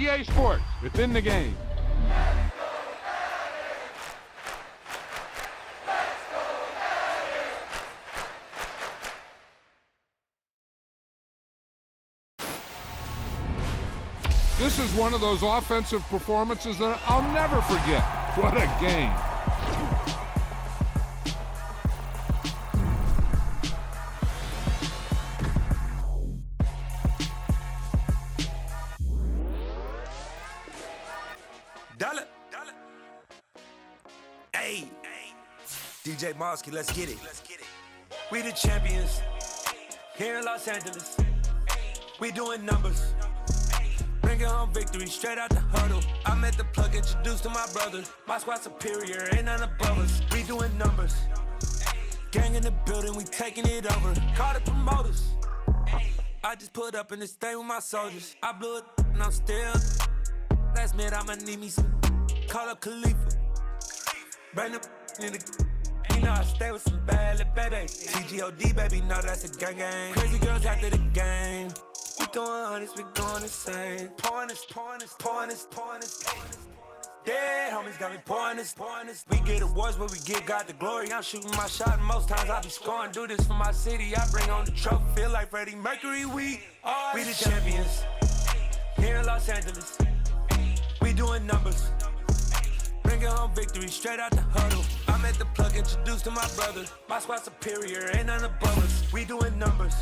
EA Sports. It's in the game. This is one of those offensive performances that I'll never forget. What a game. Dollar. Hey. DJ Mosky, let's get it. We the champions here in Los Angeles. We doing numbers. Bringing home victory straight out the huddle. I'm at the plug, introduced to my brother. My squad superior, ain't none above us. We doing numbers. Gang in the building, we taking it over. Call the promoters. I just put up in this thing with my soldiers. I blew it and I'm still. Last minute, I'ma need me some. Call up Khalifa. Bring them in the. You know I stay with some bad little baby. TGOD, baby, know that's a gang gang. Crazy girls after the game. We going honest, we going insane. Pouring this. Dead homies got me pouring this. We get awards, but we give God the glory. I'm shooting my shot, and most times I be scoring. Do this for my city, I bring on the trophy. Feel like Freddie Mercury, we the champions. Here in Los Angeles, we doing numbers. Bringing home victory straight out the huddle. I'm at the plug, introduced to my brother. My squad superior, ain't none above us. We doing numbers.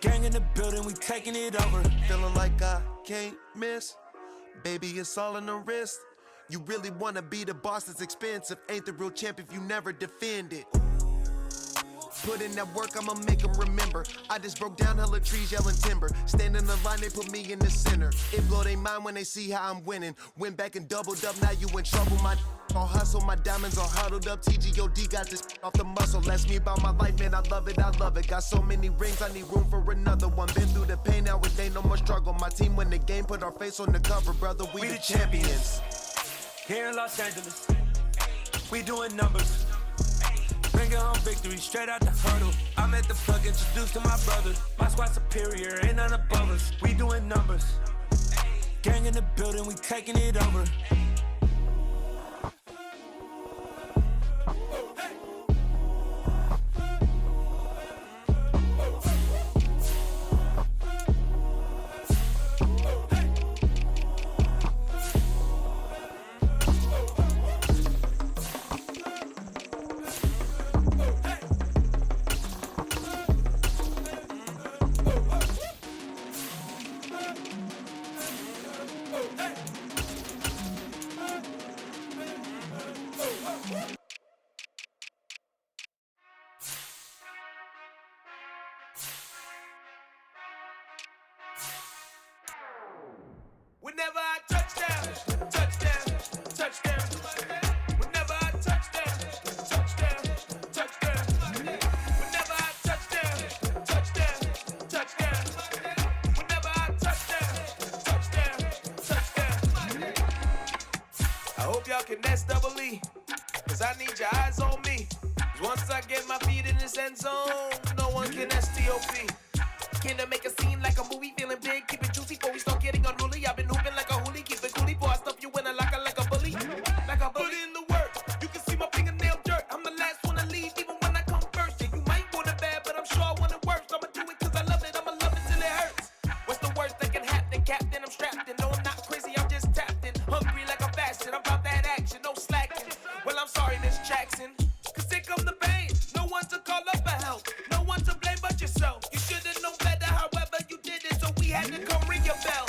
Gang in the building, we taking it over. Feeling like I can't miss. Baby, it's all in the wrist. You really wanna be the boss, it's expensive. Ain't the real champ if you never defend it. Put in that work, I'ma make them remember. I just broke down hella trees, yelling timber. Stand in the line, they put me in the center. It blow they mind when they see how I'm winning. Went back and doubled up, now you in trouble. My all hustle, my diamonds all huddled up. TGOD got this off the muscle. That's me about my life, man, I love it. Got so many rings, I need room for another one. Been through the pain, now it ain't no more struggle. My team win the game, put our face on the cover, brother. We the champions. Here in Los Angeles, we doing numbers. Bringing home victory straight out the huddle. I'm at the plug, introduced to my brother. My squad superior, ain't none above us. We doing numbers. Gang in the building, we taking it over. Whenever I touchdown. Whenever I touchdown. Whenever I touchdown. Whenever I touchdown. I hope y'all can SWE, cause I need your eyes on me. Once I get my feet in this end zone, no one can STOP. Can I make a scene like a movie, feeling big, keep it juicy before we start getting unruly. I've been hooping like a hoolie, keep it coolie, before I stuff you in a locker like a bully. Put in the work, you can see my fingernail dirt. I'm the last one to leave, even when I come first. Yeah, you might want it bad, but I'm sure I want it worse. I'ma do it cause I love it, I'ma love it till it hurts. What's the worst that can happen, Captain? I'm strapped in, no I'm not crazy, I'm just tapped in. Hungry like I'm fasting, I'm about that action, no slacking. Well, I'm sorry, Miss Jackson, cause here come the pain. No one to call up for help, no one to blame but yourself. You should've known better, however you did it, so we had to come ring your bell.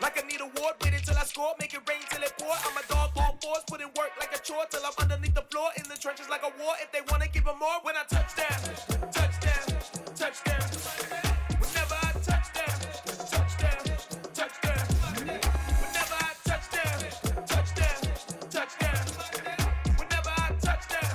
Like I need a ward, wait until I score, make it rain till it pour. I'm a dog, all fours, put in work like a chore till I'm underneath the floor, in the trenches like a war. If they wanna give them more, when I touchdown. Whenever I touchdown. Whenever I touchdown. Whenever I touchdown.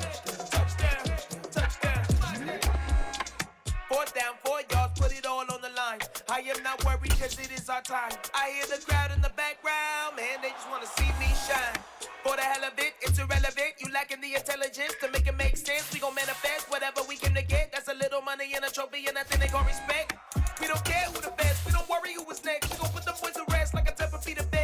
Fourth down, 4 yards, put it all on the line. I am not worried cause it is our time. I hear the crowd in the background, man, they just wanna see me shine. For the hell of it, it's irrelevant. You lacking the intelligence to make it make sense. We gon' manifest whatever we came to get. That's a little money and a trophy and nothing they gon' respect. We don't care who the best, we don't worry who was next. We gon' put the boys to rest like a Tempur-Pedic bed.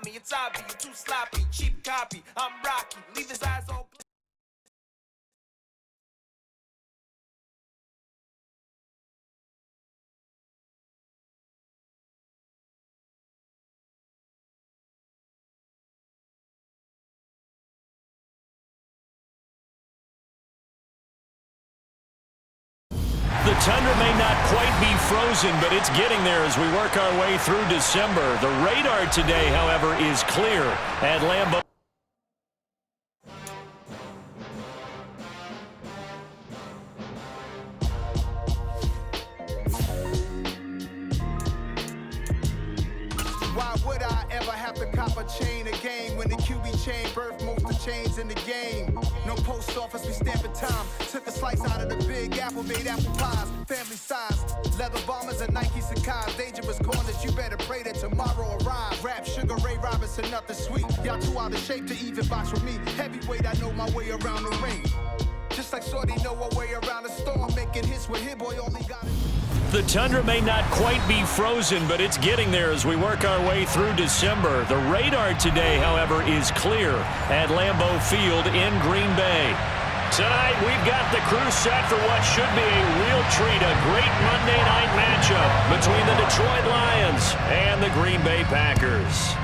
stop me. It's obvious, you're too sloppy. Cheap copy, I'm Rocky. Leave his eyes open. The tundra may not quite be frozen, but it's getting there as we work our way through December. The radar today, however, is clear at Lambeau. Why would I ever have to cop a chain a game when the QB chain birthed most of the chains in the game? No post office, we stamping time. Took a slice out of the big apple, made apple pies, family size. Leather bombers and Nike Sacai's. Dangerous corners, you better pray that tomorrow arrives. Rap, Sugar Ray Robinson, nothing sweet. Y'all too out of shape to even box with me. Heavyweight, I know my way around the ring. Just like Shorty know her way around the storm. Making hits with Hit Boy, only got it. The tundra may not quite be frozen, but it's getting there as we work our way through December. The radar today, however, is clear at Lambeau Field in Green Bay. Tonight, we've got the crew set for what should be a real treat, a great Monday night matchup between the Detroit Lions and the Green Bay Packers.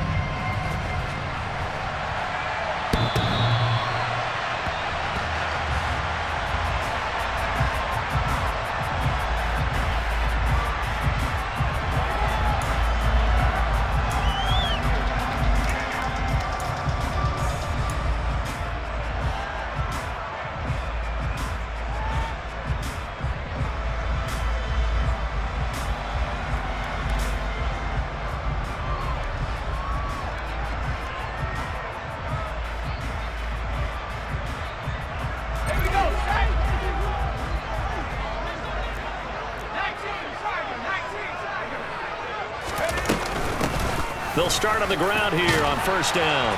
They'll start on the ground here on first down.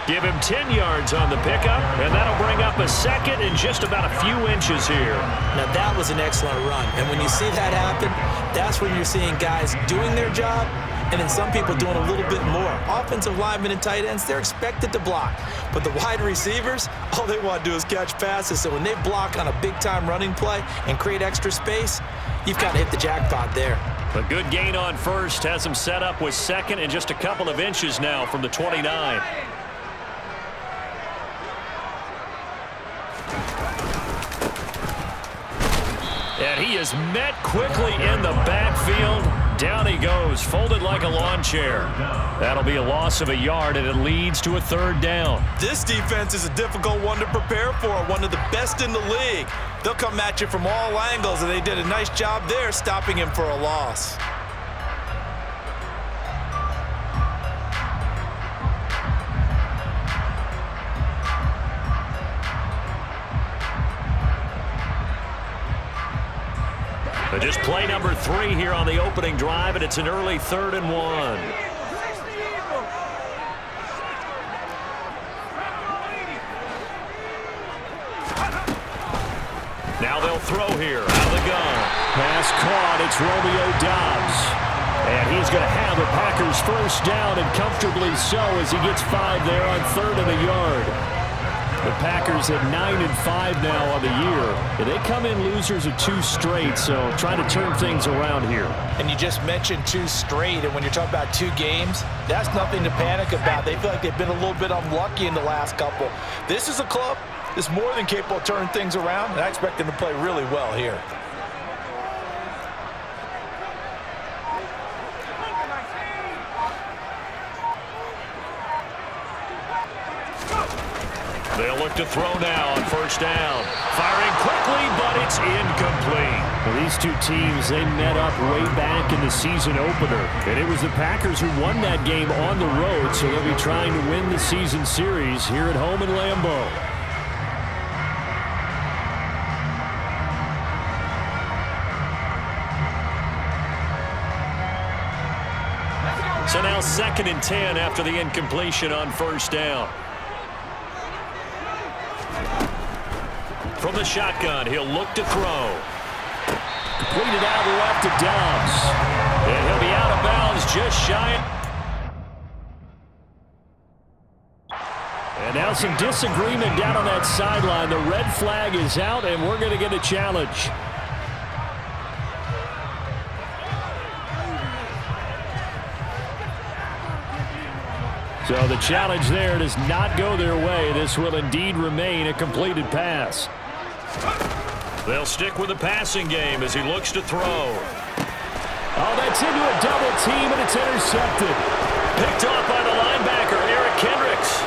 Give him 10 yards on the pickup, and that'll bring up a second in just about a few inches here. Now, that was an excellent run, and when you see that happen, that's when you're seeing guys doing their job and then some people doing a little bit more. Offensive linemen and tight ends, they're expected to block, but the wide receivers, all they want to do is catch passes. So when they block on a big-time running play and create extra space, you've got to hit the jackpot there. A good gain on first has him set up with second and just a couple of inches now from the 29. And he is met quickly in the backfield. Down he goes, folded like a lawn chair. That'll be a loss of a yard, and it leads to a third down. This defense is a difficult one to prepare for, one of the best in the league. They'll come at you from all angles, and they did a nice job there stopping him for a loss. Just play number 3 here on the opening drive, and it's an early 3rd and 1. Now they'll throw here out of the gun. Pass caught. It's Romeo Doubs. And he's going to have the Packers first down, and comfortably so as he gets 5 there on 3rd and a yard. The Packers at 9-5 now on the year. And they come in losers of 2 straight, so trying to turn things around here. And you just mentioned 2 straight, and when you're talking about 2 games, that's nothing to panic about. They feel like they've been a little bit unlucky in the last couple. This is a club that's more than capable of turning things around, and I expect them to play really well here. They'll look to throw now on first down. Firing quickly, but it's incomplete. Well, these 2 teams, they met up way back in the season opener. And it was the Packers who won that game on the road, so they'll be trying to win the season series here at home in Lambeau. So now 2nd and 10 after the incompletion on first down. From the shotgun, he'll look to throw. Completed out left to Doubs. And he'll be out of bounds just shy. And now some disagreement down on that sideline. The red flag is out, and we're going to get a challenge. So the challenge there does not go their way. This will indeed remain a completed pass. They'll stick with the passing game as he looks to throw. Oh, that's into a double team, and it's intercepted. Picked off by the linebacker, Eric Kendricks.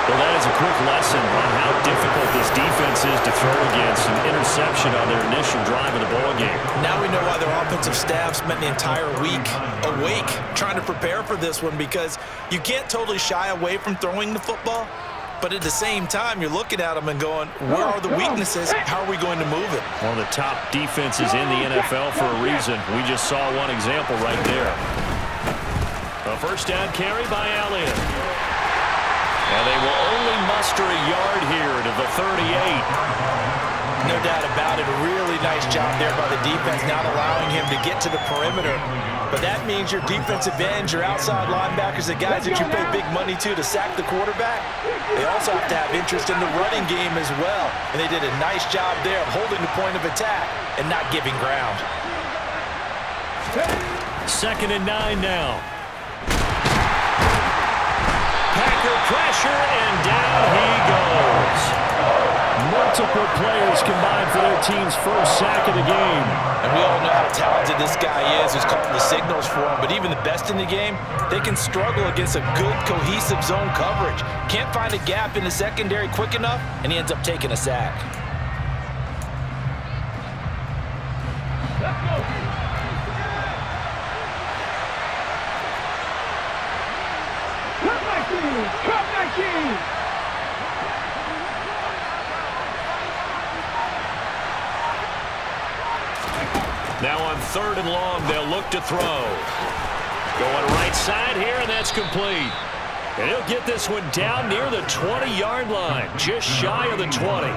Well, that is a quick lesson on how difficult this defense is to throw against. An interception on their initial drive of the ballgame. Now we know why their offensive staff spent the entire week awake trying to prepare for this one, because you can't totally shy away from throwing the football. But at the same time, you're looking at them and going, where are the weaknesses? How are we going to move it? One of the top defenses in the NFL for a reason. We just saw one example right there. A first down carry by Elliott. And they will only muster a yard here to the 38. No doubt about it. A really nice job there by the defense, not allowing him to get to the perimeter. But that means your defensive ends, your outside linebackers, the guys that you pay big money to sack the quarterback, they also have to have interest in the running game as well. And they did a nice job there of holding the point of attack and not giving ground. 2nd and 9 now. Packer pressure, and down he goes. Multiple players combined for their team's first sack of the game. And we all know how talented this guy is who's calling the signals for him. But even the best in the game, they can struggle against a good, cohesive zone coverage. Can't find a gap in the secondary quick enough, and he ends up taking a sack. Let's go. Come back in. Now on 3rd and long, they'll look to throw. Going right side here, and that's complete. And he'll get this one down near the 20-yard line, just shy of the 20.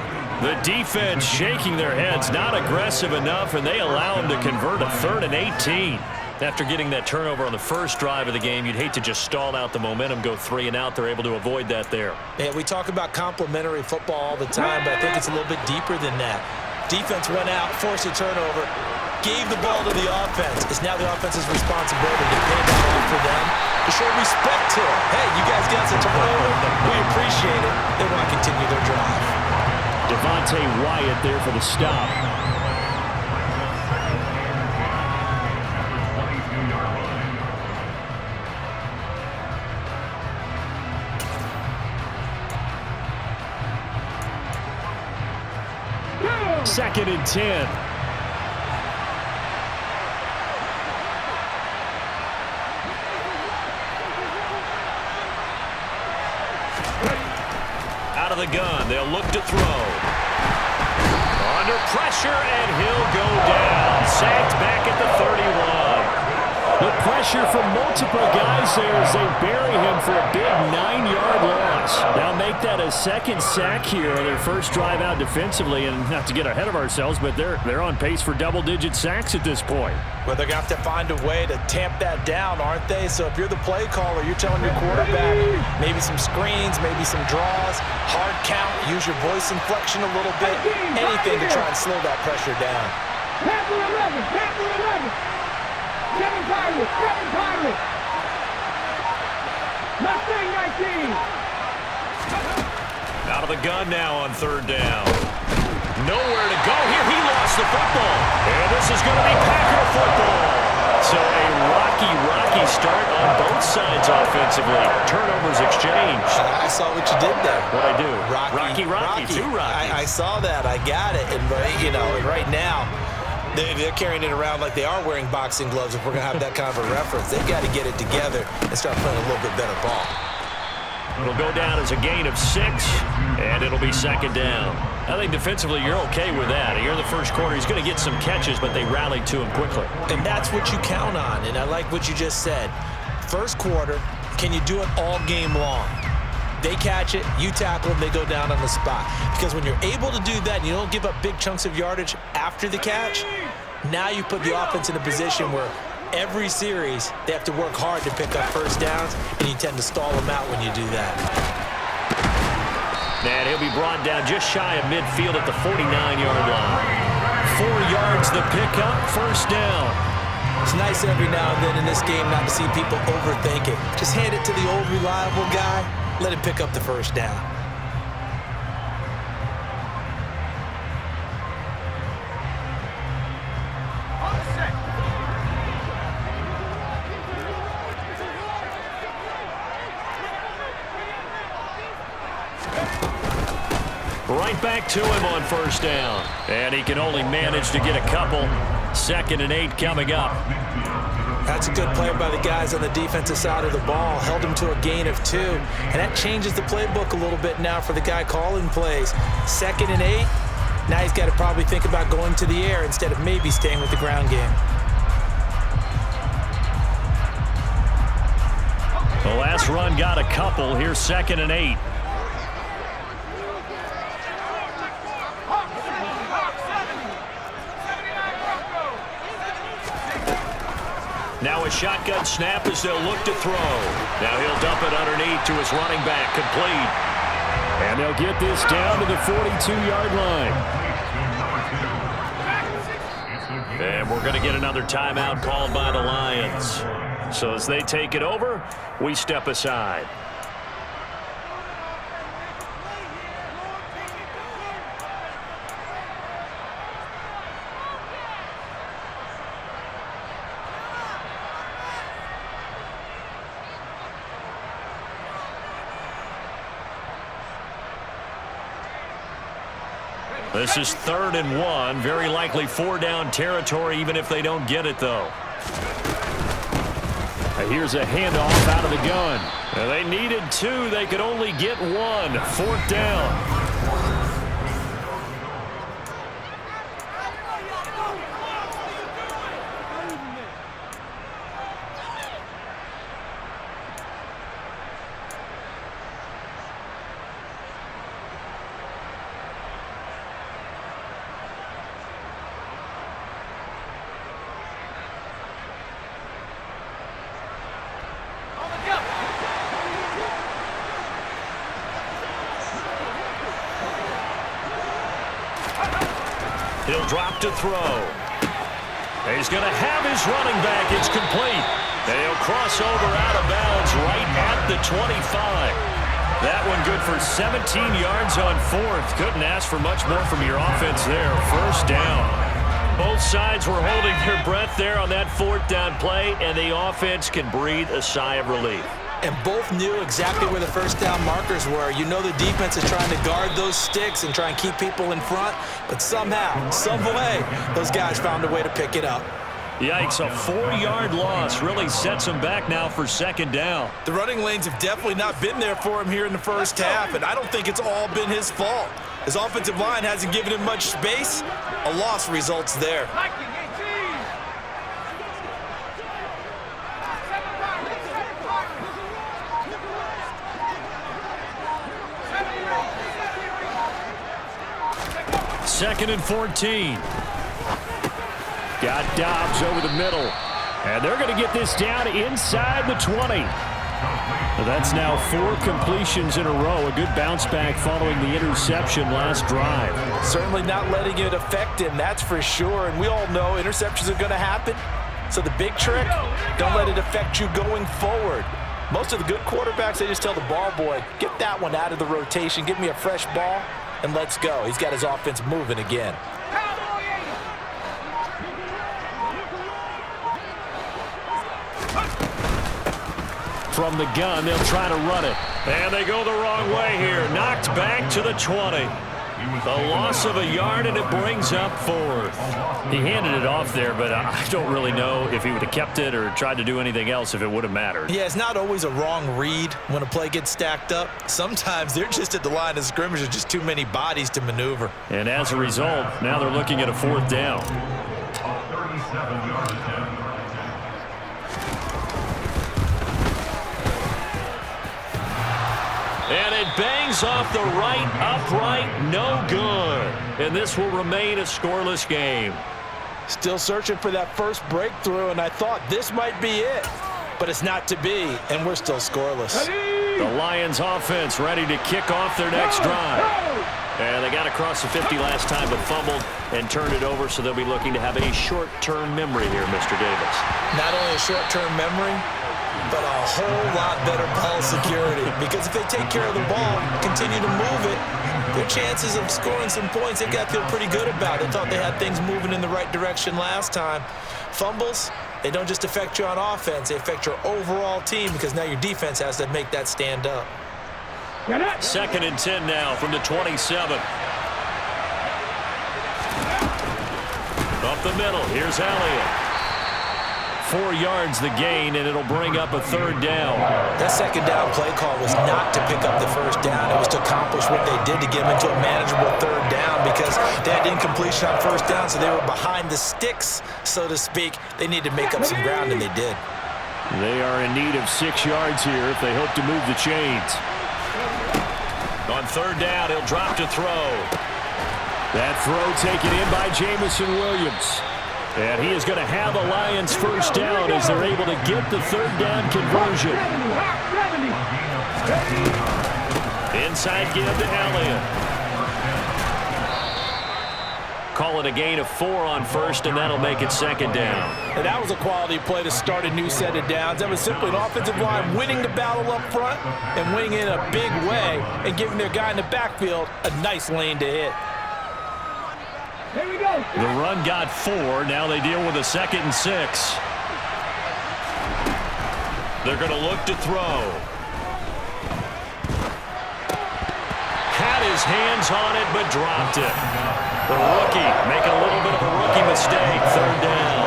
The defense shaking their heads, not aggressive enough, and they allow him to convert a 3rd and 18. After getting that turnover on the first drive of the game, you'd hate to just stall out the momentum, go 3 and out. They're able to avoid that there. Yeah, we talk about complementary football all the time, but I think it's a little bit deeper than that. Defense went out, forced a turnover, gave the ball to the offense. It's now the offense's responsibility to pay that off for them, to show respect to them. Hey, you guys got some turnover. We appreciate it. They want to continue their drive. Devontae Wyatt there for the stop. Second and 10. Out of the gun, they'll look to throw. Under pressure, and he'll go down. Sacked back at the 31. The pressure from multiple guys there as they bury him for a big 9-yard loss. They'll make that a 2nd sack here on their first drive out defensively, and not to get ahead of ourselves, but they're on pace for double-digit sacks at this point. Well, they're going to have to find a way to tamp that down, aren't they? So if you're the play caller, you're telling your quarterback maybe some screens, maybe some draws, hard count, use your voice inflection a little bit, anything to try and slow that pressure down. Panther 11, 7 Pirates. Mustang 19. Out of the gun now on 3rd down. Nowhere to go here. He lost the football. And this is going to be Packer football. So a rocky start on both sides offensively. Turnovers exchanged. I saw what you did there. What'd I do? Rocky. 2 Rockies. I saw that. I got it. And, you know, right now, they're carrying it around like they are wearing boxing gloves. If we're going to have that kind of a reference, they've got to get it together and start playing a little bit better ball. It'll go down as a gain of 6, and it'll be 2nd down. I think defensively you're okay with that. Here in the first quarter, he's going to get some catches, but they rallied to him quickly. And that's what you count on, and I like what you just said. First quarter, can you do it all game long? They catch it, you tackle them, they go down on the spot. Because when you're able to do that and you don't give up big chunks of yardage after the catch, now you put the offense in a position where every series, they have to work hard to pick up first downs, and you tend to stall them out when you do that. And he'll be brought down just shy of midfield at the 49-yard line. 4 yards the pickup, first down. It's nice every now and then in this game not to see people overthink it. Just hand it to the old reliable guy, let him pick up the first down. Right back to him on first down. And he can only manage to get a couple. 2nd and 8 coming up. That's a good play by the guys on the defensive side of the ball. Held him to a gain of 2. And that changes the playbook a little bit now for the guy calling plays. 2nd and 8. Now he's got to probably think about going to the air instead of maybe staying with the ground game. The last run got a couple. Here's 2nd and 8. Now a shotgun snap as they'll look to throw. Now he'll dump it underneath to his running back, complete. And they'll get this down to the 42-yard line. And we're going to get another timeout called by the Lions. So as they take it over, we step aside. This is 3rd and 1. Very likely 4-down territory, even if they don't get it, though. And here's a handoff out of the gun. And they needed 2. They could only get 1. 4th down. He'll drop to throw. He's going to have his running back. It's complete. They'll cross over out of bounds right at the 25. That one good for 17 yards on 4th. Couldn't ask for much more from your offense there. First down. Both sides were holding their breath there on that 4th down play, and the offense can breathe a sigh of relief. And both knew exactly where the first down markers were. You know the defense is trying to guard those sticks and try and keep people in front, but somehow, some way, those guys found a way to pick it up. Yikes, a 4-yard loss really sets him back now for 2nd down. The running lanes have definitely not been there for him here in the first half, and I don't think it's all been his fault. His offensive line hasn't given him much space. A loss results there. Second and 14. Got Dobbs over the middle. And they're going to get this down inside the 20. That's now 4 completions in a row. A good bounce back following the interception last drive. Certainly not letting it affect him, that's for sure. And we all know interceptions are going to happen. So the big trick, don't let it affect you going forward. Most of the good quarterbacks, they just tell the ball boy, get that one out of the rotation, give me a fresh ball, and let's go. He's got his offense moving again. From the gun, they'll try to run it. And they go the wrong way here. Knocked back to the 20. The loss of a yard, and it brings up 4th. He handed it off there, but I don't really know if he would have kept it or tried to do anything else if it would have mattered. Yeah, it's not always a wrong read when a play gets stacked up. Sometimes they're just at the line of scrimmage. There's just too many bodies to maneuver. And as a result, now they're looking at a 4th down. And it bangs off the right upright, no good. And this will remain a scoreless game. Still searching for that first breakthrough, and I thought this might be it. But it's not to be, and we're still scoreless. The Lions offense ready to kick off their next drive. And they got across the 50 last time, but fumbled and turned it over, so they'll be looking to have a short-term memory here, Mr. Davis. Not only a short-term memory, but a whole lot better ball security. Because if they take care of the ball, continue to move it, their chances of scoring some points, they've got to feel pretty good about it. They thought they had things moving in the right direction last time. Fumbles, they don't just affect you on offense, they affect your overall team because now your defense has to make that stand up. 2nd and 10 now from the 27. Up the middle, here's Elliott. 4 yards the gain, and it'll bring up a 3rd down. That 2nd down play call was not to pick up the 1st down. It was to accomplish what they did to get them into a manageable 3rd down because they had incompletion on 1st down, so they were behind the sticks, so to speak. They needed to make up some ground, and they did. They are in need of 6 yards here if they hope to move the chains. On 3rd down, he'll drop to throw. That throw taken in by Jamison Williams. And he is going to have a Lions 1st down as they're able to get the 3rd down conversion. Inside give to Elliott. Call it a gain of 4 on 1st, and that'll make it 2nd down. And that was a quality play to start a new set of downs. That was simply an offensive line winning the battle up front and winning in a big way and giving their guy in the backfield a nice lane to hit. Here we go. The run got 4. Now they deal with a 2nd and 6. They're going to look to throw. Had his hands on it, but dropped it. The rookie making a little bit of a rookie mistake. 3rd down.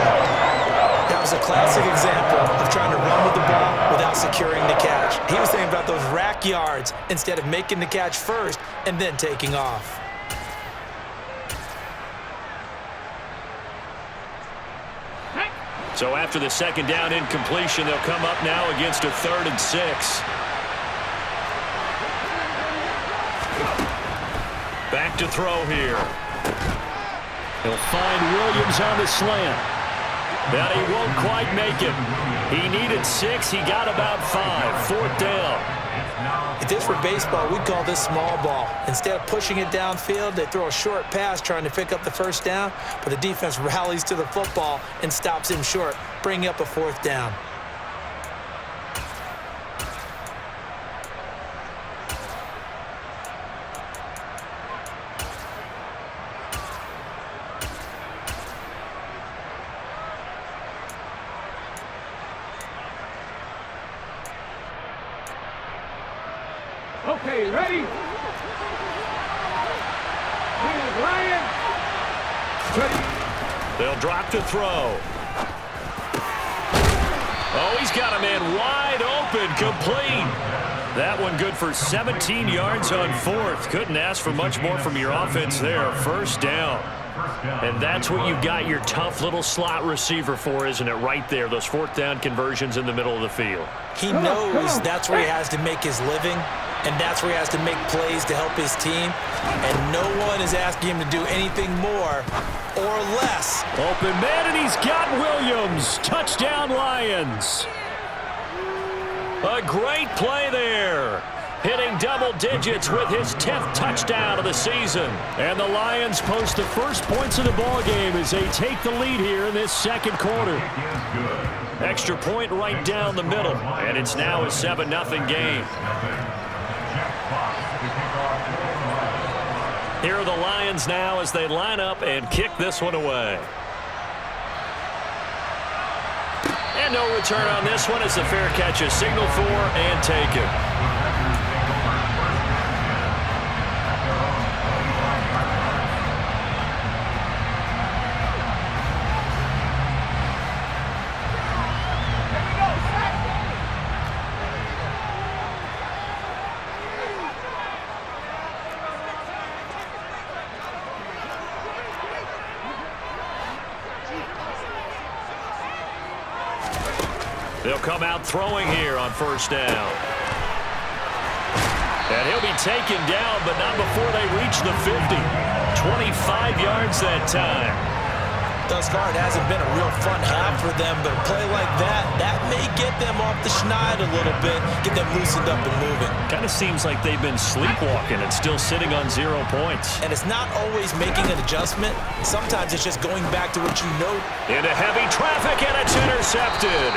That was a classic example of trying to run with the ball without securing the catch. He was thinking about those rack yards instead of making the catch first and then taking off. So after the 2nd down incompletion, they'll come up now against a 3rd and 6. Back to throw here. He'll find Williams on the slant. But he won't quite make it. He needed 6. He got about 5. 4th down. If this were baseball, we'd call this small ball. Instead of pushing it downfield, they throw a short pass trying to pick up the 1st down, but the defense rallies to the football and stops him short, bringing up a 4th down. Okay, ready? Lions. Ready. They'll drop to throw. Oh, he's got a man wide open, complete. That one good for 17 yards on 4th. Couldn't ask for much more from your offense there. 1st down. And that's what you've got your tough little slot receiver for, isn't it? Right there, those 4th down conversions in the middle of the field. He knows that's where he has to make his living, and that's where he has to make plays to help his team. And no one is asking him to do anything more or less. Open man, and he's got Williams. Touchdown, Lions. A great play there. Hitting double digits with his 10th touchdown of the season. And the Lions post the first points of the ball game as they take the lead here in this 2nd quarter. Extra point right down the middle, and it's now a 7-0 game. Here are the Lions now as they line up and kick this one away. And no return on this one as the fair catch is signaled for and taken. They'll come out throwing here on 1st down. And he'll be taken down, but not before they reach the 50. 25 yards that time. thus far, it hasn't been a real fun half for them, but a play like that may get them off the schneid a little bit, get them loosened up and moving. Kind of seems like they've been sleepwalking and still sitting on 0 points. And it's not always making an adjustment. Sometimes it's just going back to what you know. Into heavy traffic, and it's intercepted.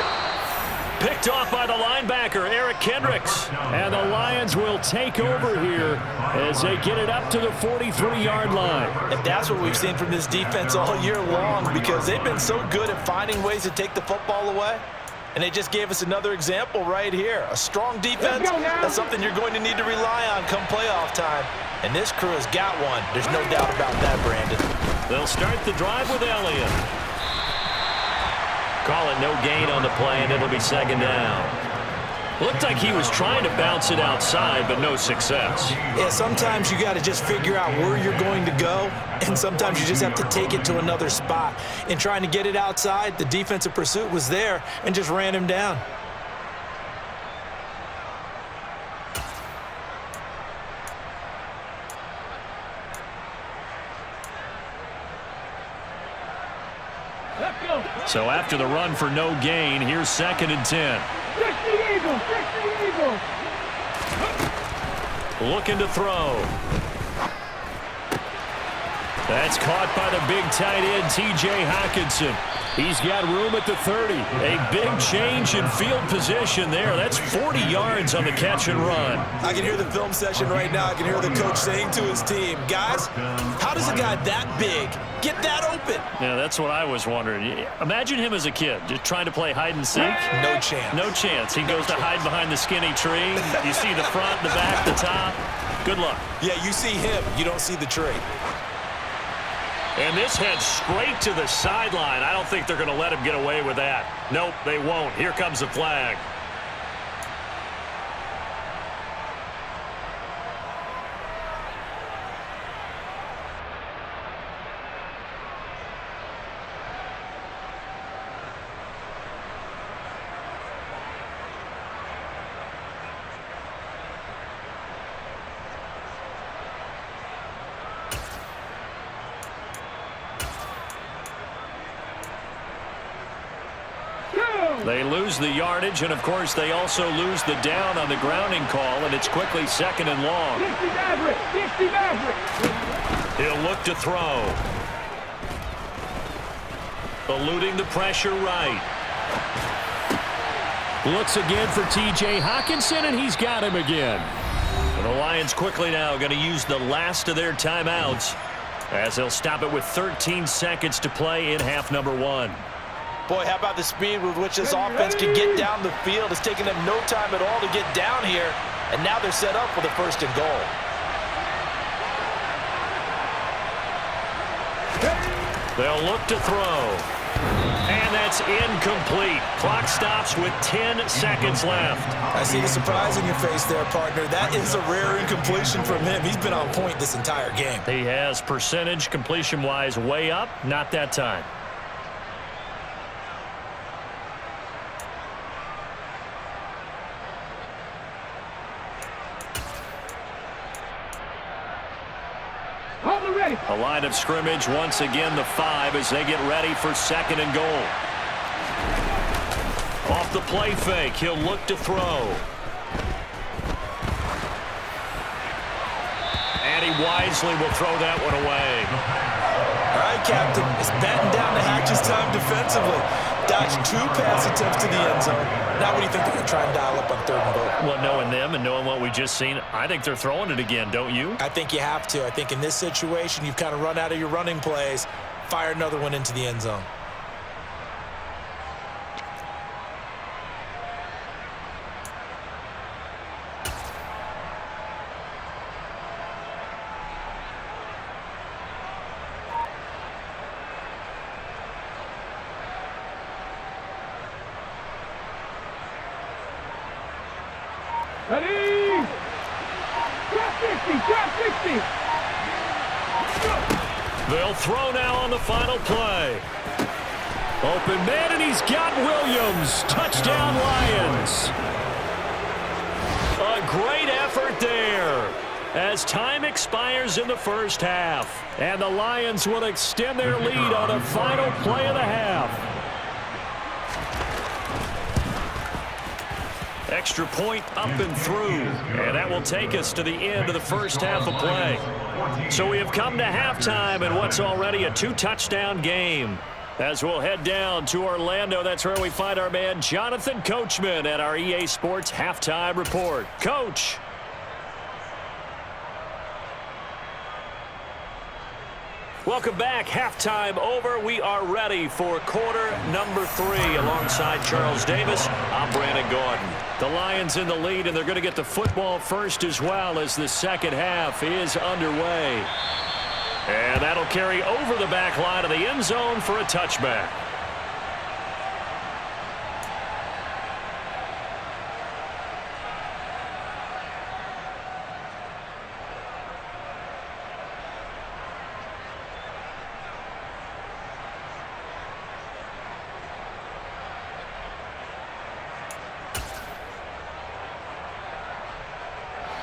Picked off by the linebacker, Eric Kendricks. And the Lions will take over here as they get it up to the 43-yard line. And that's what we've seen from this defense all year long, because they've been so good at finding ways to take the football away. And they just gave us another example right here. A strong defense, that's something you're going to need to rely on come playoff time. And this crew has got one. There's no doubt about that, Brandon. They'll start the drive with Elliott. Call it no gain on the play, and it'll be second down. Looked like he was trying to bounce it outside, but no success. Yeah, sometimes you got to just figure out where you're going to go, and sometimes you just have to take it to another spot. In trying to get it outside, the defensive pursuit was there and just ran him down. So after the run for no gain, here's 2nd and 10. Looking to throw. That's caught by the big tight end, T.J. Hockenson. He's got room at the 30. A big change in field position there. That's 40 yards on the catch and run. I can hear the film session right now. I can hear the coach saying to his team, guys, how does a guy that big get that open? Yeah, that's what I was wondering. Imagine him as a kid, just trying to play hide and seek. No chance. No chance. He goes to hide behind the skinny tree. You see the front, the back, the top. Good luck. Yeah, you see him. You don't see the tree. And this heads straight to the sideline. I don't think they're going to let him get away with that. Nope, they won't. Here comes the flag. They lose the yardage, and, of course, they also lose the down on the grounding call, and it's quickly 2nd and long. He'll look to throw. Eluding the pressure right. Looks again for T.J. Hockenson, and he's got him again. And the Lions quickly now going to use the last of their timeouts as they'll stop it with 13 seconds to play in half number 1. Boy, how about the speed with which this offense can get down the field? It's taken them no time at all to get down here, and now they're set up for the 1st and goal. They'll look to throw. And that's incomplete. Clock stops with 10 seconds left. I see the surprise in your face there, partner. That is a rare incompletion from him. He's been on point this entire game. He has percentage completion-wise way up. Not that time. A line of scrimmage, once again the 5 as they get ready for 2nd and goal. Off the play fake, he'll look to throw. And he wisely will throw that one away. All right, Captain, it's batten down the hatches time defensively. Dodged 2 pass attempts to the end zone. Now what do you think they're going to try and dial up on 3rd and goal? Well, knowing them and knowing what we just seen, I think they're throwing it again, don't you? I think you have to. I think in this situation, you've kind of run out of your running plays. Fire another one into the end zone. Ready? Drop 60, drop 60. They'll throw now on the final play. Open man, and he's got Williams. Touchdown, Lions. A great effort there. as time expires in the first half. And the Lions will extend their lead on the final play of the half. Extra point up and through. And that will take us to the end of the first half of play. So we have come to halftime in what's already a 2-touchdown game. As we'll head down to Orlando, that's where we find our man Jonathan Coachman at our EA Sports Halftime Report. Coach. Welcome back. Halftime over. We are ready for quarter number 3. Alongside Charles Davis, I'm Brandon Gordon. The Lions in the lead, and they're going to get the football first as well as the second half is underway. And that'll carry over the back line of the end zone for a touchback.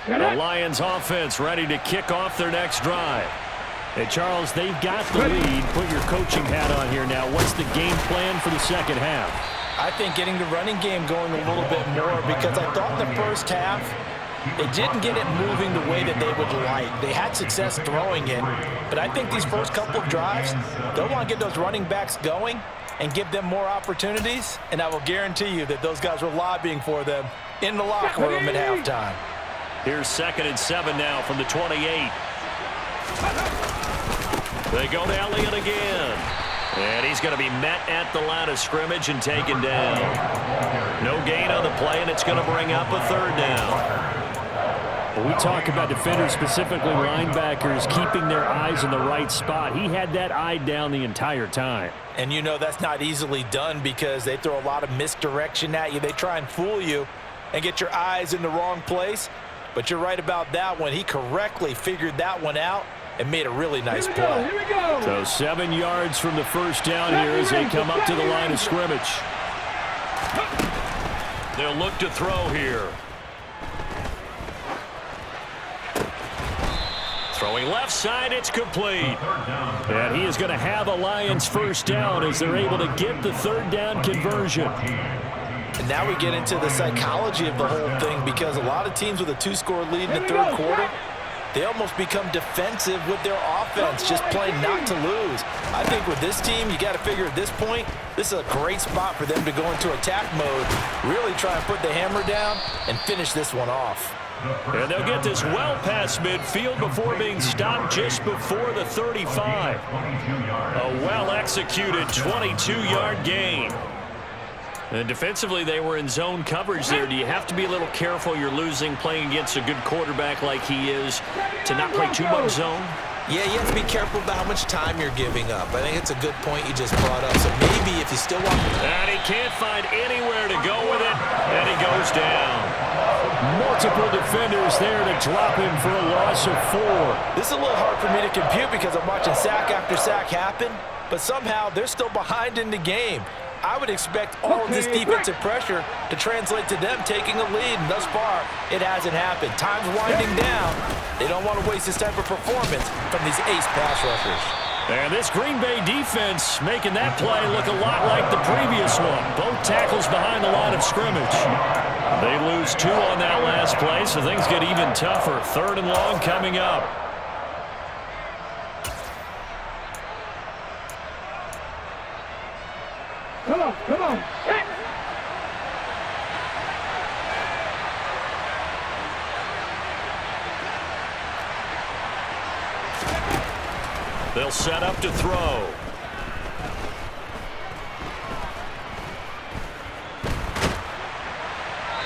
The Lions offense ready to kick off their next drive. Hey, Charles, they've got the lead. Put your coaching hat on here now. What's the game plan for the second half? I think getting the running game going a little bit more, because I thought in the first half they didn't get it moving the way that they would like. They had success throwing it, but I think these first couple of drives, they'll want to get those running backs going and give them more opportunities, and I will guarantee you that those guys were lobbying for them in the locker room at halftime. Here's 2nd and 7 now from the 28. They go to Elliott again. And he's going to be met at the line of scrimmage and taken down. No gain on the play, and it's going to bring up a 3rd down. When we talk about defenders, specifically linebackers, keeping their eyes in the right spot, he had that eye down the entire time. And you know that's not easily done because they throw a lot of misdirection at you. They try and fool you and get your eyes in the wrong place. But you're right about that one. He correctly figured that one out and made a really nice play. Here we go. So 7 yards from the first down here as they come up to the line of scrimmage. They'll look to throw here. Throwing left side, it's complete. And he is going to have a Lions first down as they're able to get the 3rd down conversion. And now we get into the psychology of the whole thing, because a lot of teams with a 2-score lead in the 3rd quarter, they almost become defensive with their offense, just playing not to lose. I think with this team, you got to figure at this point, this is a great spot for them to go into attack mode, really try and put the hammer down and finish this one off. And they'll get this well past midfield before being stopped just before the 35. A well-executed 22-yard gain. And defensively, they were in zone coverage there. Do you have to be a little careful? You're losing, playing against a good quarterback like he is, to not play too much zone? Yeah, you have to be careful about how much time you're giving up. I think it's a good point you just brought up. So maybe if you still want... And he can't find anywhere to go with it, and he goes down. Multiple defenders there to drop him for a loss of 4. This is a little hard for me to compute because I'm watching sack after sack happen, but somehow they're still behind in the game. I would expect all of this defensive pressure to translate to them taking a lead, and thus far, it hasn't happened. Time's winding down. They don't want to waste this type of performance from these ace pass rushers. And this Green Bay defense making that play look a lot like the previous one. Both tackles behind the line of scrimmage. They lose 2 on that last play, so things get even tougher. 3rd and long coming up. Come on, come on. They'll set up to throw.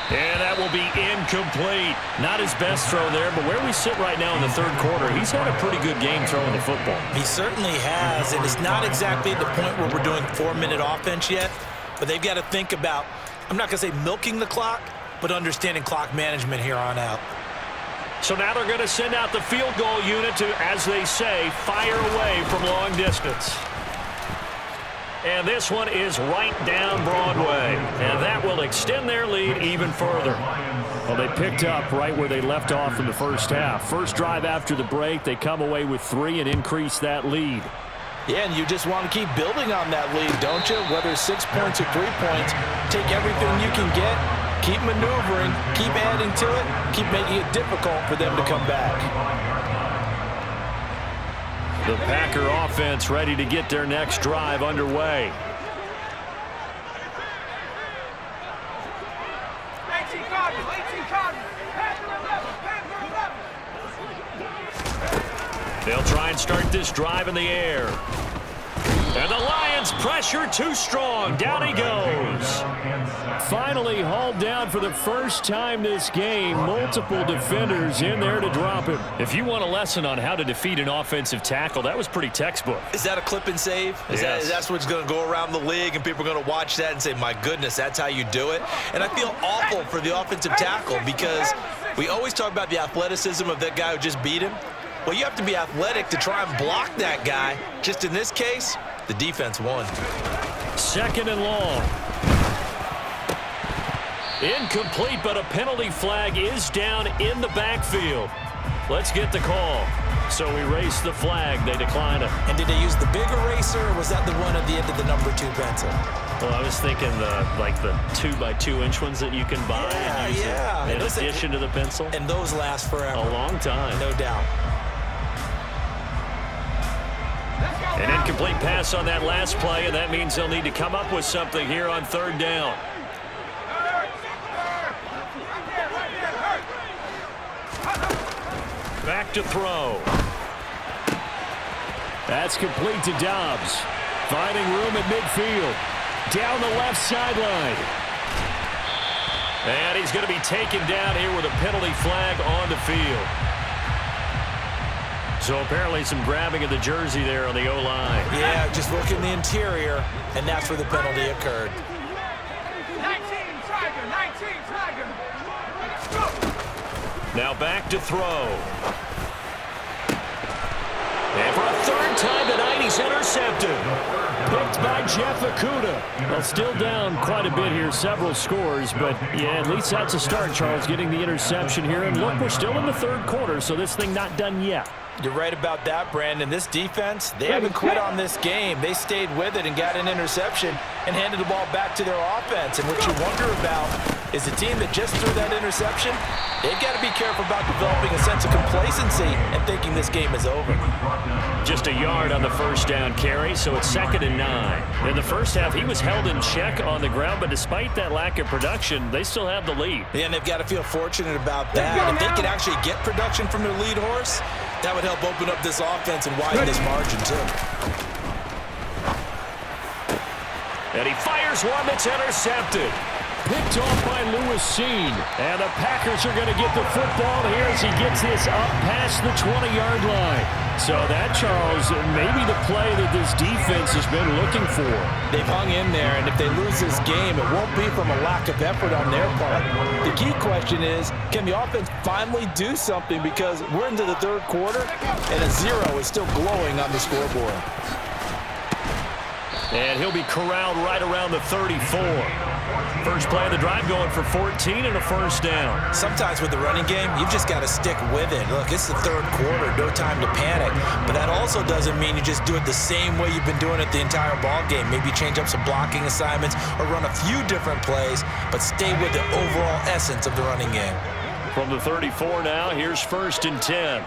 And that will be incomplete. Not his best throw there, but where we sit right now in the 3rd quarter, he's had a pretty good game throwing the football. He certainly has, and it's not exactly at the point where we're doing 4-minute offense yet, but they've got to think about, I'm not going to say milking the clock, but understanding clock management here on out. So now they're going to send out the field goal unit to, as they say, fire away from long distance. And this one is right down Broadway. And that will extend their lead even further. Well, they picked up right where they left off in the first half. First drive after the break, they come away with 3 and increase that lead. Yeah, and you just want to keep building on that lead, don't you? Whether it's 6 points or 3 points, take everything you can get, keep maneuvering, keep adding to it, keep making it difficult for them to come back. The Packer offense ready to get their next drive underway. They'll try and start this drive in the air. And the Lions pressure too strong. Down he goes. Finally hauled down for the first time this game. Multiple defenders in there to drop him. If you want a lesson on how to defeat an offensive tackle, that was pretty textbook. Is that a clip and save? Yes. That's what's going to go around the league, and people are going to watch that and say, my goodness, that's how you do it? And I feel awful for the offensive tackle because we always talk about the athleticism of that guy who just beat him. Well, you have to be athletic to try and block that guy. Just in this case, the defense won. Second and long. Incomplete, but a penalty flag is down in the backfield. Let's get the call. So we race the flag. They decline it. And did they use the big eraser, or was that the one at the end of the number 2 pencil? Well, I was thinking the 2x2-inch ones that you can buy and use in addition to the pencil. And those last forever. A long time. No doubt. An incomplete pass on that last play, and that means they'll need to come up with something here on third down. Back to throw. That's complete to Dobbs. Finding room at midfield. Down the left sideline. And he's going to be taken down here with a penalty flag on the field. So apparently some grabbing of the jersey there on the O-line. Yeah, just working the interior, and that's where the penalty occurred. 19 Tiger. Now back to throw. And for a third time tonight, he's intercepted. Picked by Jeff Okudah. Well, still down quite a bit here, several scores, but yeah, at least that's a start, Charles, getting the interception here. And look, we're still in the third quarter, so this thing not done yet. You're right about that, Brandon. This defense, they haven't quit on this game. They stayed with it and got an interception and handed the ball back to their offense. And what you wonder about is the team that just threw that interception, they've got to be careful about developing a sense of complacency and thinking this game is over. Just a yard on the first down carry, so it's 2nd and 9. In the first half, he was held in check on the ground, but despite that lack of production, they still have the lead. Yeah, and they've got to feel fortunate about that. If they could actually get production from their lead horse, that would help open up this offense and widen this margin, too. And he fires one that's intercepted. Picked off by Lewis Seen. And the Packers are going to get the football here as he gets this up past the 20-yard line. So that, Charles, maybe the play that this defense has been looking for. They've hung in there, and if they lose this game, it won't be from a lack of effort on their part. The key question is, can the offense finally do something? Because we're into the third quarter, and a 0 is still glowing on the scoreboard. And he'll be corralled right around the 34. First play of the drive going for 14 and a first down. Sometimes with the running game, you've just got to stick with it. Look, it's the third quarter, no time to panic. But that also doesn't mean you just do it the same way you've been doing it the entire ball game. Maybe change up some blocking assignments or run a few different plays, but stay with the overall essence of the running game. From the 34 now, here's 1st and 10.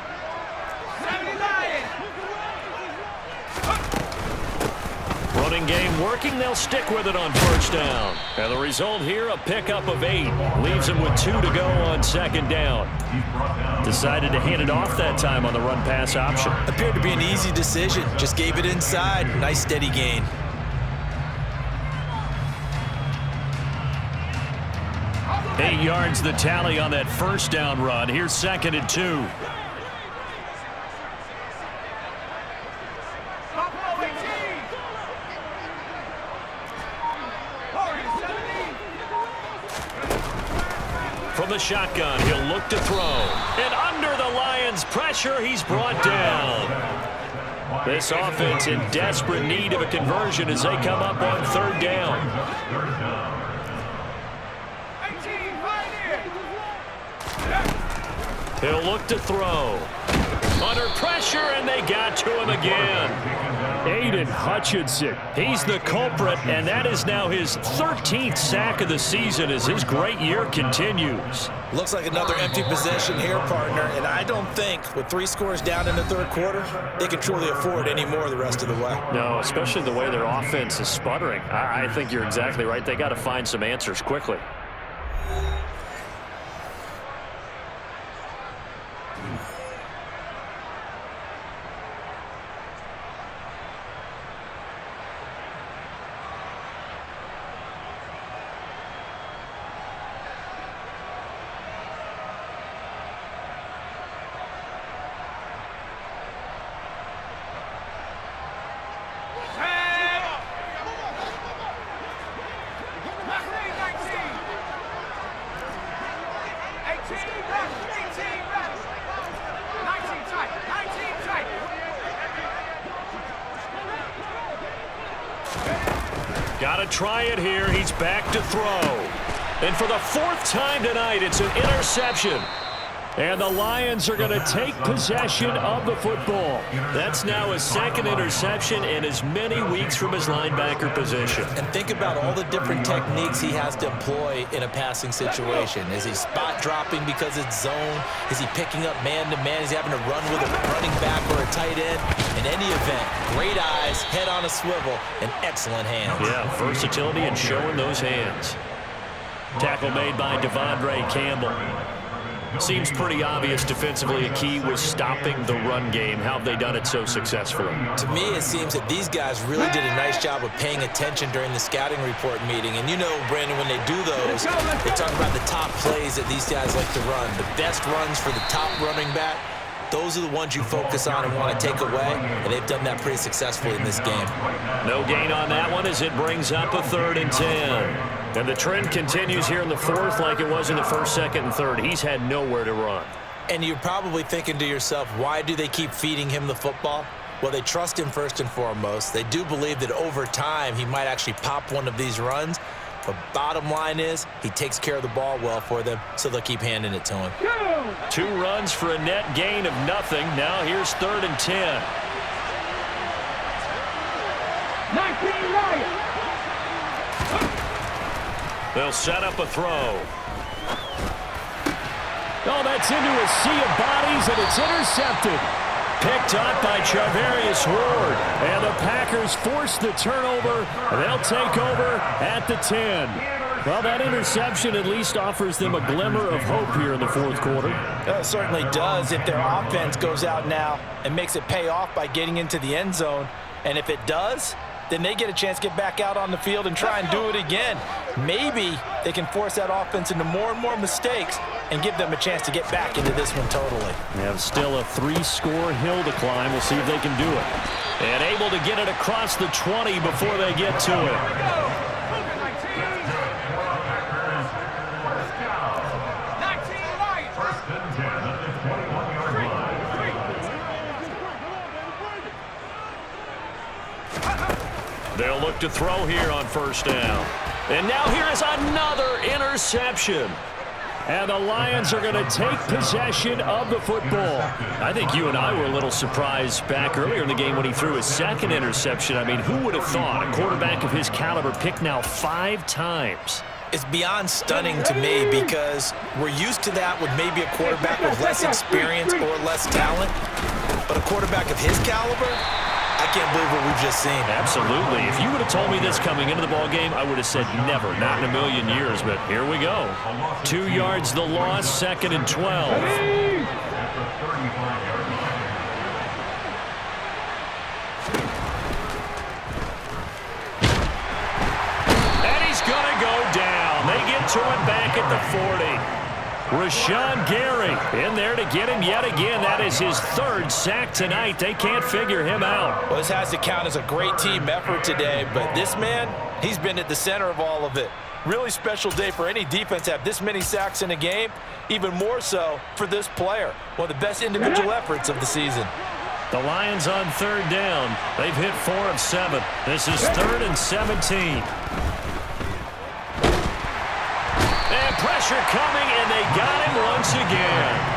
Running game working, they'll stick with it on first down. And the result here, a pickup of 8. Leaves them with 2 to go on 2nd down. Decided to hand it off that time on the run-pass option. Appeared to be an easy decision. Just gave it inside. Nice steady gain. Eight yards the tally on that first down run. Here's 2nd and 2. From the shotgun, he'll look to throw. And under the Lions' pressure, he's brought down. This offense in desperate need of a conversion as they come up on third down. He'll look to throw. Under pressure, and they got to him again. Aiden Hutchinson, he's the culprit, and that is now his 13th sack of the season as his great year continues. Looks like another empty possession here, partner, and I don't think with 3 scores down in the third quarter, they can truly afford any more the rest of the way. No, especially the way their offense is sputtering. I think you're exactly right. They got to find some answers quickly. Got to try it here. He's back to throw. And for the 4th time tonight, it's an interception. And the Lions are going to take possession of the football. That's now his 2nd interception in as many weeks from his linebacker position. And think about all the different techniques he has to employ in a passing situation. Is he spot dropping because it's zone? Is he picking up man-to-man? Is he having to run with a running back or a tight end? In any event, great eyes, head on a swivel, and excellent hands. Yeah, versatility and showing those hands. Tackle made by Devondre Campbell. Seems pretty obvious defensively a key was stopping the run game. How have they done it so successfully? To me, it seems that these guys really did a nice job of paying attention during the scouting report meeting. And you know, Brandon, when they do those, they talk about the top plays that these guys like to run. The best runs for the top running back, those are the ones you focus on and want to take away. And they've done that pretty successfully in this game. No gain on that one as it brings up a 3rd and 10. And the trend continues here in the 4th like it was in the 1st, 2nd, and 3rd. He's had nowhere to run. And you're probably thinking to yourself, why do they keep feeding him the football? Well, they trust him first and foremost. They do believe that over time he might actually pop one of these runs. But bottom line is he takes care of the ball well for them, so they'll keep handing it to him. 2 runs for a net gain of nothing. Now here's 3rd and 10. 19 Lions. They'll set up a throw. Oh, that's into a sea of bodies, and it's intercepted. Picked up by Charvarius Ward. And the Packers force the turnover, and they'll take over at the 10. Well, that interception at least offers them a glimmer of hope here in the 4th quarter. It certainly does if their offense goes out now and makes it pay off by getting into the end zone. And if it does, then they get a chance to get back out on the field and try and do it again. Maybe they can force that offense into more and more mistakes and give them a chance to get back into this one totally. They have still a 3-score hill to climb. We'll see if they can do it. And able to get it across the 20 before they get to it. They'll look to throw here on 1st down. And now here is another interception. And the Lions are going to take possession of the football. I think you and I were a little surprised back earlier in the game when he threw his 2nd interception. I mean, who would have thought a quarterback of his caliber picked now 5 times? It's beyond stunning to me because we're used to that with maybe a quarterback with less experience or less talent. But a quarterback of his caliber, I can't believe what we've just seen. Absolutely. If you would have told me this coming into the ballgame, I would have said never, not in a million years. But here we go. 2 yards the loss, 2nd and 12. And he's going to go down. They get to him back at the 40. Rashawn Gary in there to get him yet again. That is his 3rd sack tonight. They can't figure him out. Well, this has to count as a great team effort today, but this man, he's been at the center of all of it. Really special day for any defense to have this many sacks in a game, even more so for this player. One of the best individual efforts of the season. The Lions on 3rd down. They've hit 4 of 7. This is 3rd and 17. And pressure coming, and they got him once again.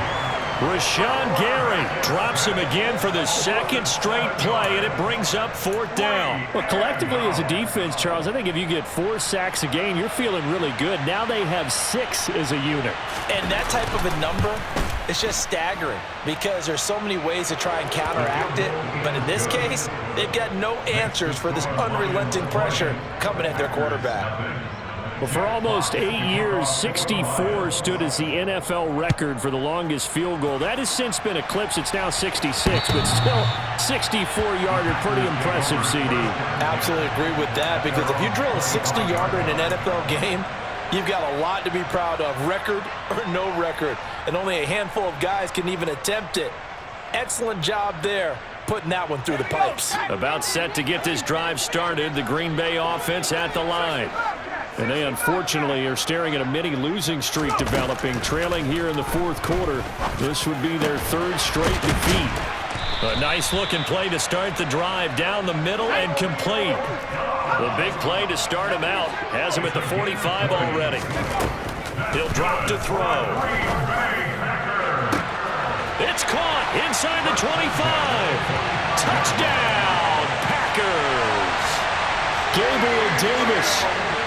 Rashawn Gary drops him again for the 2nd straight play, and it brings up 4th down. Well, collectively as a defense, Charles, I think if you get 4 sacks a game, you're feeling really good. Now they have 6 as a unit. And that type of a number is just staggering because there's so many ways to try and counteract it. But in this case, they've got no answers for this unrelenting pressure coming at their quarterback. Well, for almost 8 years, 64 stood as the NFL record for the longest field goal. That has since been eclipsed. It's now 66, but still 64-yarder. Pretty impressive, CD. Absolutely agree with that, because if you drill a 60-yarder in an NFL game, you've got a lot to be proud of, record or no record. And only a handful of guys can even attempt it. Excellent job there, putting that one through the pipes. About set to get this drive started, the Green Bay offense at the line. And they unfortunately are staring at a mini losing streak developing, trailing here in the 4th quarter. This would be their 3rd straight defeat. A nice looking play to start the drive, down the middle and complete. The big play to start him out has him at the 45 already. He'll drop to throw. It's caught inside the 25. Touchdown, Packers. Gabriel Davis,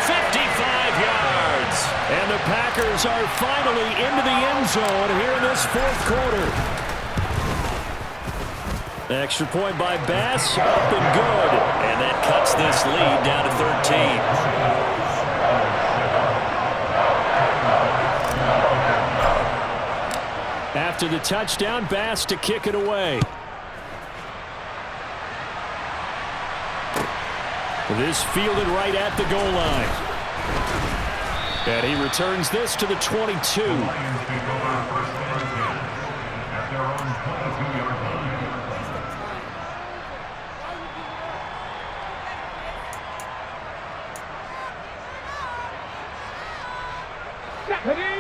55 yards. And the Packers are finally into the end zone here in this 4th quarter. Extra point by Bass, up and good. And that cuts this lead down to 13. After the touchdown, Bass to kick it away. This fielded right at the goal line. And he returns this to the 22.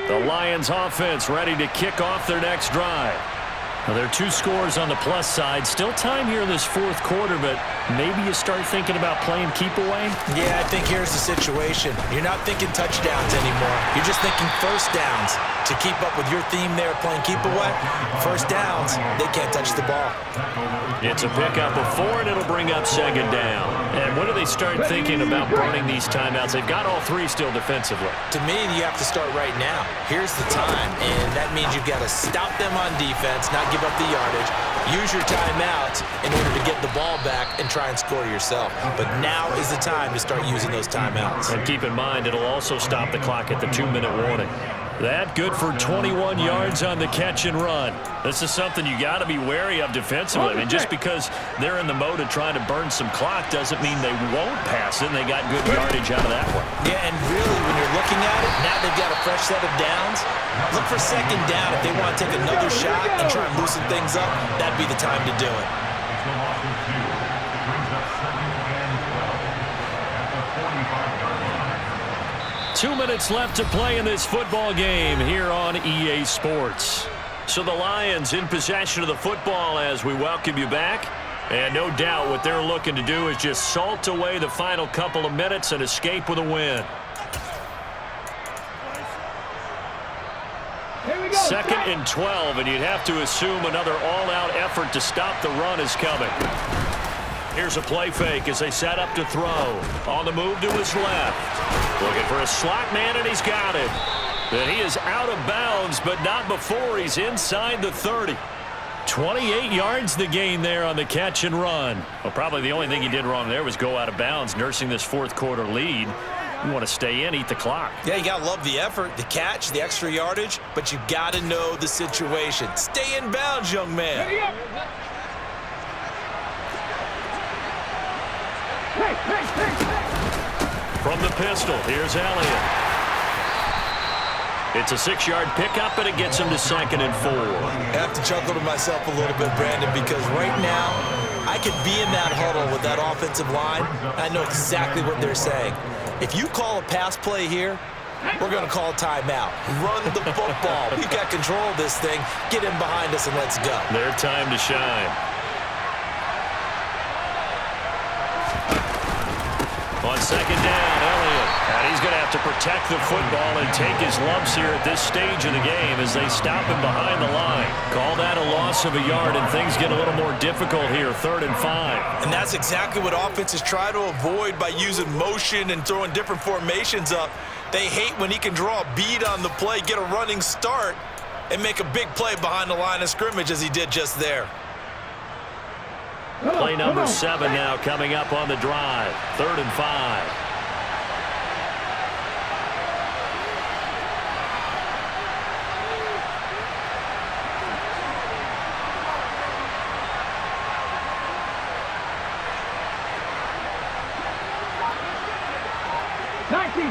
The Lions offense ready to kick off their next drive. Now, there are 2 scores on the plus side. Still time here in this 4th quarter, but maybe you start thinking about playing keep away? Yeah, I think here's the situation. You're not thinking touchdowns anymore. You're just thinking first downs. To keep up with your theme there, playing keep away, first downs, they can't touch the ball. It's a pickup of 4, and it'll bring up 2nd down. And when do they start thinking about burning these timeouts? They've got all 3 still defensively. To me, you have to start right now. Here's the time, and that means you've got to stop them on defense, not give up the yardage, use your timeouts in order to get the ball back and try and score yourself. But now is the time to start using those timeouts. And keep in mind, it'll also stop the clock at the 2-minute warning. That good for 21 yards on the catch and run. This is something you got to be wary of defensively. I mean, just because they're in the mode of trying to burn some clock doesn't mean they won't pass it, and they got good yardage out of that one. Yeah, and really, when you're looking at it, now they've got a fresh set of downs. Look for 2nd down. If they want to take another shot and try and loosen things up, that'd be the time to do it. Two minutes left to play in this football game here on EA Sports. So the Lions in possession of the football as we welcome you back. And no doubt what they're looking to do is just salt away the final couple of minutes and escape with a win. 2nd and 12, and you'd have to assume another all-out effort to stop the run is coming. Here's a play fake as they set up to throw. On the move to his left. Looking for a slot man, and he's got it. And he is out of bounds, but not before he's inside the 30. 28 yards the gain there on the catch and run. Well, probably the only thing he did wrong there was go out of bounds, nursing this 4th quarter lead. You want to stay in, eat the clock. Yeah, you got to love the effort, the catch, the extra yardage, but you got to know the situation. Stay in bounds, young man. From the pistol, here's Elliott. It's a 6-yard pickup, and it gets him to 2nd and 4. I have to chuckle to myself a little bit, Brandon, because right now I could be in that huddle with that offensive line. I know exactly what they're saying. If you call a pass play here, we're going to call a timeout. Run the football. We've got control of this thing. Get in behind us and let's go. Their time to shine. On second down, Elliott. And he's going to have to protect the football and take his lumps here at this stage of the game as they stop him behind the line. Call that a loss of a yard, and things get a little more difficult here, 3rd and 5. And that's exactly what offenses try to avoid by using motion and throwing different formations up. They hate when he can draw a bead on the play, get a running start, and make a big play behind the line of scrimmage as he did just there. Play number 7 now coming up on the drive. 3rd and 5.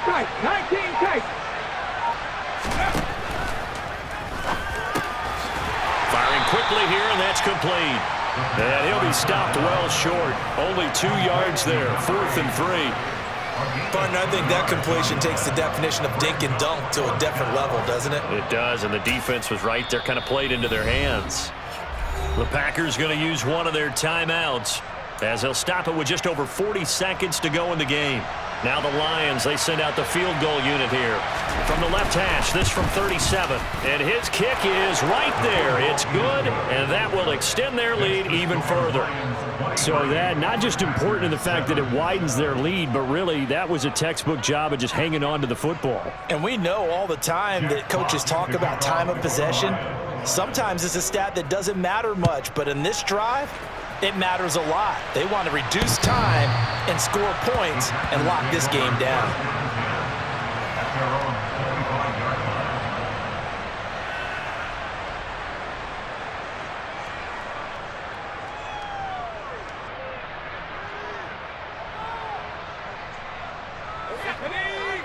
Tight, 19 tight. Firing quickly here, and that's complete. And he'll be stopped well short. Only 2 yards there. 4th and 3. Partner, I think that completion takes the definition of dink and dunk to a different level, doesn't it? It does, and the defense was right there, kind of played into their hands. The Packers going to use one of their timeouts as they'll stop it with just over 40 seconds to go in the game. Now the Lions, they send out the field goal unit here. From the left hash, this from 37. And his kick is right there. It's good, and that will extend their lead even further. So that, not just important in the fact that it widens their lead, but really that was a textbook job of just hanging on to the football. And we know all the time that coaches talk about time of possession. Sometimes it's a stat that doesn't matter much, but in this drive, it matters a lot. They want to reduce time and score points and lock this game down.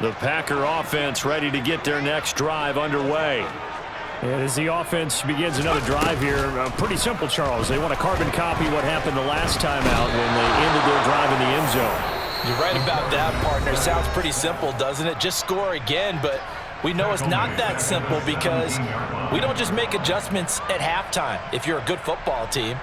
The Packer offense ready to get their next drive underway. And as the offense begins another drive here, pretty simple, Charles. They want to carbon copy what happened the last time out when they ended their drive in the end zone. You're right about that, partner. Sounds pretty simple, doesn't it? Just score again, but we know it's not that simple because we don't just make adjustments at halftime. If you're a good football team,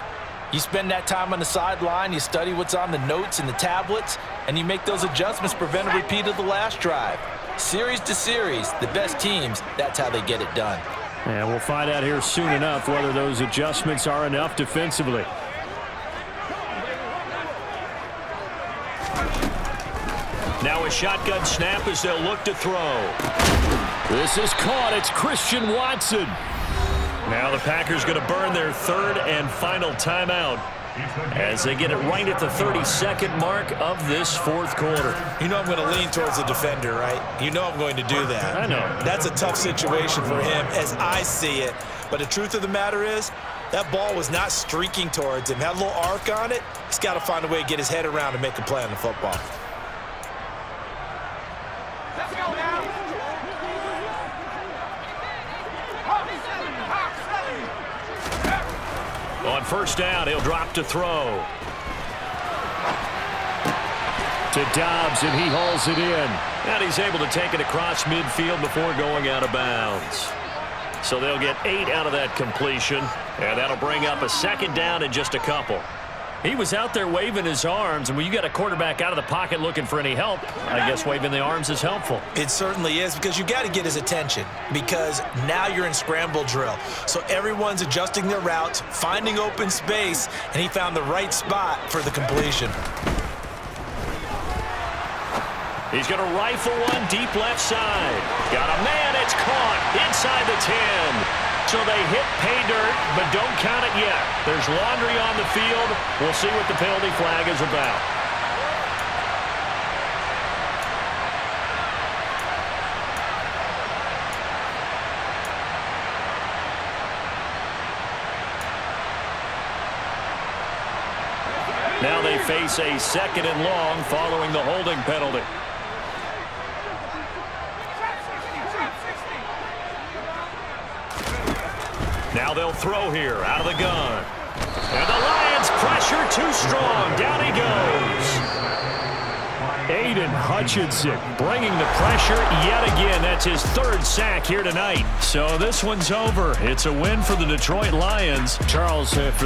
you spend that time on the sideline, you study what's on the notes and the tablets, and you make those adjustments, prevent a repeat of the last drive. Series to series, the best teams, that's how they get it done. And we'll find out here soon enough whether those adjustments are enough defensively. Now a shotgun snap as they'll look to throw. This is caught. It's Christian Watson. Now the Packers going to burn their 3rd and final timeout as they get it right at the 32nd mark of this 4th quarter. You know I'm going to lean towards the defender, right? You know I'm going to do that. I know. That's a tough situation for him as I see it. But the truth of the matter is, that ball was not streaking towards him. Had a little arc on it. He's got to find a way to get his head around and make a play on the football. Let's go now. On 1st down, he'll drop to throw. To Dobbs, and he hauls it in. And he's able to take it across midfield before going out of bounds. So they'll get 8 out of that completion, and that'll bring up a 2nd down and just a couple. He was out there waving his arms, and when you got a quarterback out of the pocket looking for any help, I guess waving the arms is helpful. It certainly is, because you got to get his attention, because now you're in scramble drill. So everyone's adjusting their routes, finding open space, and he found the right spot for the completion. He's going to rifle one deep left side. Got a man, it's caught inside the 10. So they hit pay dirt, but don't count it yet. There's laundry on the field. We'll see what the penalty flag is about. Now they face a 2nd and long following the holding penalty. Now they'll throw here out of the gun. And the Lions pressure too strong. Down he goes. Aiden Hutchinson bringing the pressure yet again. That's his 3rd sack here tonight. So this one's over. It's a win for the Detroit Lions. Charles, for